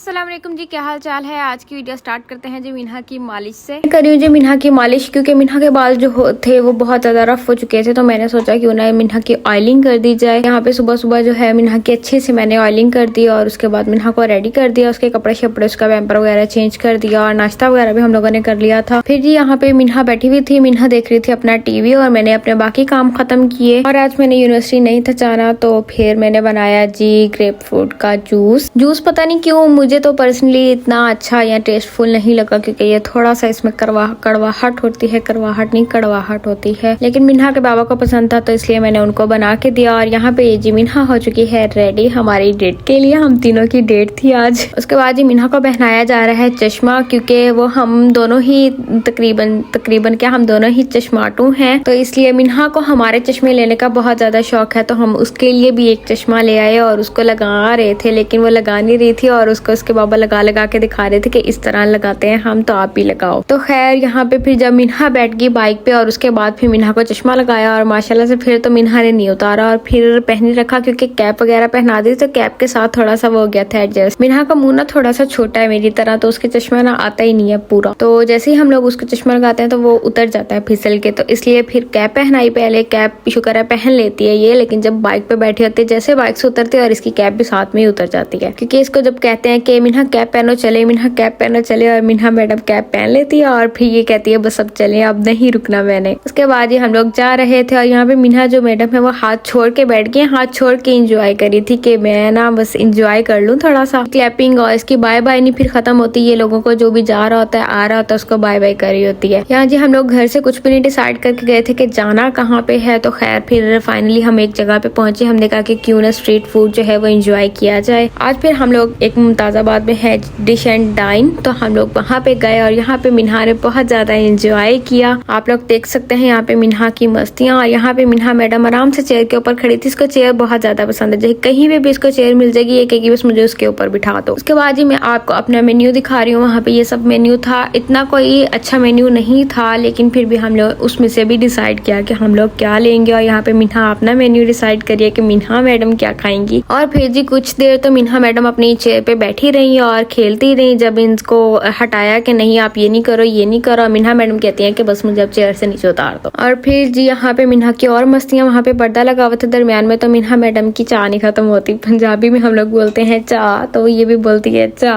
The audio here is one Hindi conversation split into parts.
अस्सलाम वालेकुम जी, क्या हाल चाल है। आज की वीडियो स्टार्ट करते हैं जी मिन्हा की मालिश से। कर रही हूँ जी मिन्हा की मालिश, क्योंकि मिन्हा के बाल जो थे वो बहुत ज्यादा रफ हो चुके थे, तो मैंने सोचा कि उन्हें मिन्हा की ऑयलिंग कर दी जाए। यहाँ पे सुबह सुबह जो है मिन्हा की अच्छे से मैंने ऑयलिंग कर दी और उसके बाद मिन्हा को रेडी कर दिया, उसके कपड़े शपड़े, उसका पैम्पर वगैरह चेंज कर दिया और नाश्ता वगैरह भी हम लोगों ने कर लिया था। फिर जी यहाँ पे मिन्हा बैठी हुई थी, मिन्हा देख रही थी अपना टीवी और मैंने अपने बाकी काम खत्म किए। और आज मैंने यूनिवर्सिटी नहीं था जाना, तो फिर मैंने बनाया जी ग्रेप फ्रूट का जूस। पता नहीं क्यों मुझे तो पर्सनली इतना अच्छा या टेस्टफुल नहीं लगा, क्योंकि ये थोड़ा सा इसमें कड़वाहट होती है, कड़वाहट होती है, लेकिन मिन्हा के बाबा को पसंद था तो इसलिए मैंने उनको बना के दिया। और यहाँ पे ये जी मिन्हा हो चुकी है रेडी हमारी डेट के लिए। हम तीनों की डेट थी आज। उसके बाद जी मिन्हा को पहनाया जा रहा है चश्मा, क्योंकि वो हम दोनों ही तकरीबन क्या हम दोनों ही चश्माटू हैं, तो इसलिए मिन्हा को हमारे चश्मे लेने का बहुत ज्यादा शौक है, तो हम उसके लिए भी एक चश्मा ले आए और उसको लगा रहे थे, लेकिन वो लगा नहीं रही थी और उसको उसके बाबा लगा के दिखा रहे थे कि इस तरह लगाते हैं हम, तो आप भी लगाओ। तो खैर यहाँ पे फिर जब मिन्हा बैठ गई बाइक पे और उसके बाद फिर मिन्हा को चश्मा लगाया और माशाल्लाह से फिर तो मिन्हा ने नहीं उतारा और फिर पहन रखा, क्योंकि कैप वगैरह पहना दी, तो कैप के साथ थोड़ा सा वो हो गया था एडजस्ट। मिन्हा का मुंह ना थोड़ा सा छोटा है मेरी तरह, तो उसके चश्मा ना आता ही नहीं है पूरा, तो जैसे ही हम लोग उसको चश्मा लगाते हैं तो वो उतर जाता है फिसल के, तो इसलिए फिर कैप पहनाई पहले। कैप शुक्र है पहन लेती है ये, लेकिन जब बाइक पे बैठी होती है जैसे बाइक से उतरती है और इसकी कैप भी साथ में ही उतर जाती है, क्योंकि इसको जब कहते हैं कि मिन्हा कैप पहनो चले, मिन्हा कैप पहनो चले, और मिन्हा मैडम कैप पहन लेती है और फिर ये कहती है बस अब चले, अब नहीं रुकना मैंने। उसके बाद ही हम लोग जा रहे थे और यहाँ पे मिन्हा जो मैडम है वो हाथ छोड़ के बैठ गई, हाथ छोड़ के इंजॉय करी थी कि मैं ना बस इंजॉय कर लूँ थोड़ा सा। क्लैपिंग और इसकी बाय बाय नहीं फिर खत्म होती, ये लोगों को जो भी जा रहा होता है आ रहा होता है उसको बाय बाय करी होती है। यहाँ जी हम लोग घर से कुछ भी नहीं डिसाइड करके गए थे कि जाना कहाँ पे है, तो खैर फिर फाइनली हम एक जगह पे पहुंचे। हमने कहा कि क्यों ना स्ट्रीट फूड जो है वो एंजॉय किया जाए। आज फिर हम लोग एक मुमताजाबाद में है डिश एंड डाइन, तो हम लोग वहाँ पे गए और यहाँ पे मिन्हा ने बहुत ज्यादा एंजॉय किया। आप लोग देख सकते हैं यहाँ पे मिन्हा की मस्तियाँ। और यहाँ पे मिन्हा मैडम आराम से चेयर के ऊपर खड़ी थी, इसको चेयर बहुत ज्यादा पसंद है, कहीं पे भी इसको चेयर मिल जाएगी ये कहेगी बस मुझे उसके ऊपर बिठा दो। उसके बाद ही मैं आपको अपना मेन्यू दिखा रही हूँ। वहाँ पे ये सब मेन्यू था, इतना कोई अच्छा मेन्यू नहीं था, लेकिन फिर भी हम लोग उसमें से भी डिसाइड किया कि हम लोग क्या लेंगे। और यहाँ पे मिन्हा अपना मेन्यू डिसाइड करिए कि मिन्हा मैडम क्या खाएंगी। और फिर जी कुछ देर तो मिन्हा मैडम अपनी चेयर पे बैठी रही और खेलती रही। जब इनको हटाया कि नहीं आप ये नहीं करो ये नहीं करो, मिन्हा मैडम कहती हैं कि बस मुझे अब चेयर से नीचे उतार दो। और फिर जी यहाँ पे मिन्हा की और मस्तियाँ, वहाँ पे पर्दा लगा हुआ था दरमियान में, तो मिन्हा मैडम की चाय नहीं खत्म होती। पंजाबी में हम लोग बोलते हैं चा, तो ये भी बोलती है चा।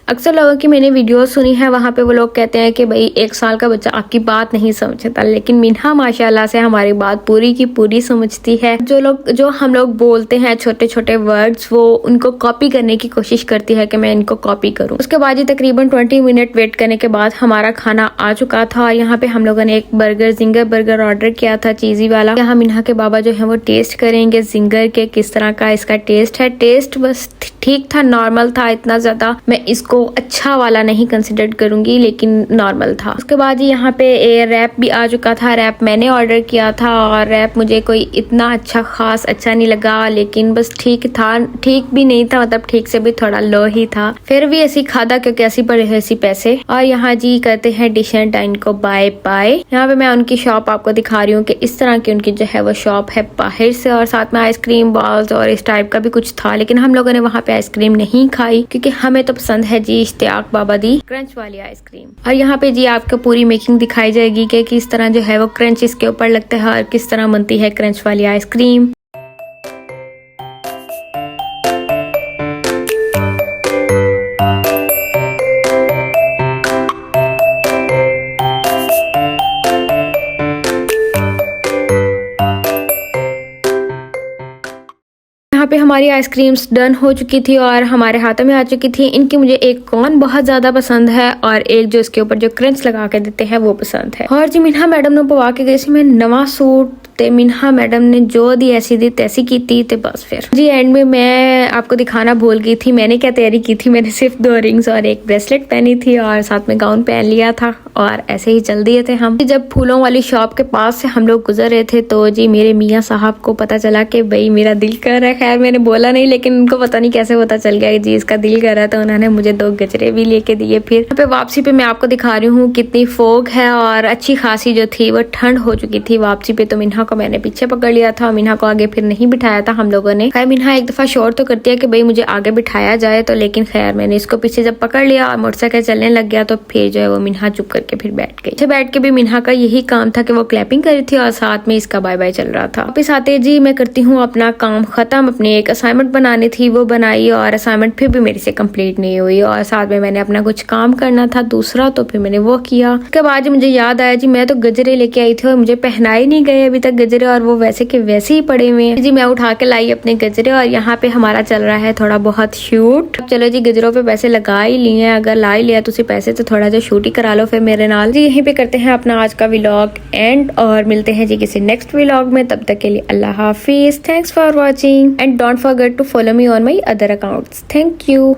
अक्सर लोगों की मैंने वीडियो सुनी है, वहाँ पे वो लोग कहते हैं कि भाई 1 साल का बच्चा आपकी बात नहीं समझता, लेकिन मिन्हा माशाल्लाह से हमारी बात पूरी की पूरी समझती है। जो हम लोग बोलते हैं छोटे छोटे वर्ड्स, वो उनको कॉपी करने की कोशिश करती है कि मैं इनको कॉपी करूं। उसके बाद ही तकरीबन 20 मिनट वेट करने के बाद हमारा खाना आ चुका था। यहाँ पे हम लोगों ने एक जिंगर बर्गर ऑर्डर किया था चीजी वाला। यहाँ मिन्हा के बाबा जो है वो टेस्ट करेंगे जिंगर के किस तरह का इसका टेस्ट है। टेस्ट बस ठीक था, नॉर्मल था, इतना ज्यादा मैं इसको अच्छा वाला नहीं कंसिडर करूंगी, लेकिन नॉर्मल था। उसके बाद यहाँ पे रैप भी आ चुका था। रैप मैंने ऑर्डर किया था और रैप मुझे कोई इतना खास अच्छा नहीं लगा, लेकिन बस ठीक था, ठीक भी नहीं था, मतलब ठीक से भी थोड़ा लो ही था। फिर भी ऐसी खादा क्योंकि ऐसी पड़े हैं ऐसी पैसे। और यहाँ जी करते हैं डिश एंड डाइन को बाय बाय। यहाँ पे मैं उनकी शॉप आपको दिखा रही हूँ कि इस तरह की उनकी जो है वो शॉप है बाहर से, और साथ में आइसक्रीम बॉल्स और इस टाइप का भी कुछ था, लेकिन हम लोगों ने वहाँ पे आइसक्रीम नहीं खाई क्योंकि हमें तो पसंद है जी इश्तियाक बाबा दी क्रंच वाली आइसक्रीम। और यहाँ पे जी आपको पूरी मेकिंग दिखाई जाएगी कि किस तरह जो है वो क्रंच इसके ऊपर लगता है और किस तरह बनती है क्रंच वाली आइसक्रीम। यहाँ पे हमारी आइसक्रीम्स डन हो चुकी थी और हमारे हाथों में आ चुकी थी। इनकी मुझे एक कॉर्न बहुत ज्यादा पसंद है और एक जो इसके ऊपर जो क्रंच लगा के देते हैं वो पसंद है। और जी मिन्हा मैडम ने पवा के गई सी मैं नवा सूट, ते मिन्हा मैडम ने जो दी ऐसी दी तैसी की थी। ते बस फिर जी एंड में मैं आपको दिखाना भूल गई थी, मैंने क्या तैयारी की थी, मैंने सिर्फ 2 रिंग्स और एक ब्रेसलेट पहनी थी और साथ में गाउन पहन लिया था और ऐसे ही चल दिए थे हम। जब फूलों वाली शॉप के पास से हम लोग गुजर रहे थे तो जी मेरे मियाँ साहब को पता चला कि भाई मेरा दिल कर रहा है। खैर मैंने बोला नहीं, लेकिन उनको पता नहीं कैसे पता चल गया जी इसका दिल कर रहा है, तो उन्होंने मुझे 2 गजरे भी लेके दिए। फिर यहाँ पे वापसी पे मैं आपको दिखा रही हूँ कितनी फोग है और अच्छी खासी जो थी वो ठंड हो चुकी थी वापसी पे, तो मिन्हा को मैंने पीछे पकड़ लिया था, मिन्हा को आगे फिर नहीं बिठाया था हम लोगों ने। खैर मिन्हा एक दफा शोर तो करती है कि भाई मुझे आगे बिठाया जाए, तो लेकिन खैर मैंने इसको पीछे जब पकड़ लिया और मोटरसाइकिल चलने लग गया तो फिर जो है वो मिन्हा चुप करके फिर बैठ गई। बैठ के भी मिन्हा का यही काम था कि वो क्लैपिंग कर रही थी और साथ में इसका बाय बाय चल रहा था। वापिस आते जी मैं करती हूँ अपना काम खत्म, अपनी एक असाइनमेंट बनानी थी वो बनाई और असाइनमेंट फिर भी मेरे से कंप्लीट नहीं हुई और साथ में मैंने अपना कुछ काम करना था दूसरा, तो फिर मैंने वो किया। उसके बाद मुझे याद आया जी मैं तो गजरे लेके आई थी और मुझे पहनाए नहीं गए अभी तक गजरे, और वो वैसे के वैसे ही पड़े हुए हैं जी। मैं उठा के लाई अपने गजरे और यहाँ पे हमारा चल रहा है थोड़ा बहुत शूट। चलो जी गजरों पे पैसे लगा ही लिए, अगर ला ही लिया तुसी पैसे तो थोड़ा जो शूट ही करा लो फिर मेरे नाल जी। यहीं पे करते हैं अपना आज का व्लॉग एंड और मिलते हैं जी किसी नेक्स्ट व्लॉग में। तब तक के लिए अल्लाह हाफिज, thanks for watching and don't forget to follow me on my other accounts. Thank you.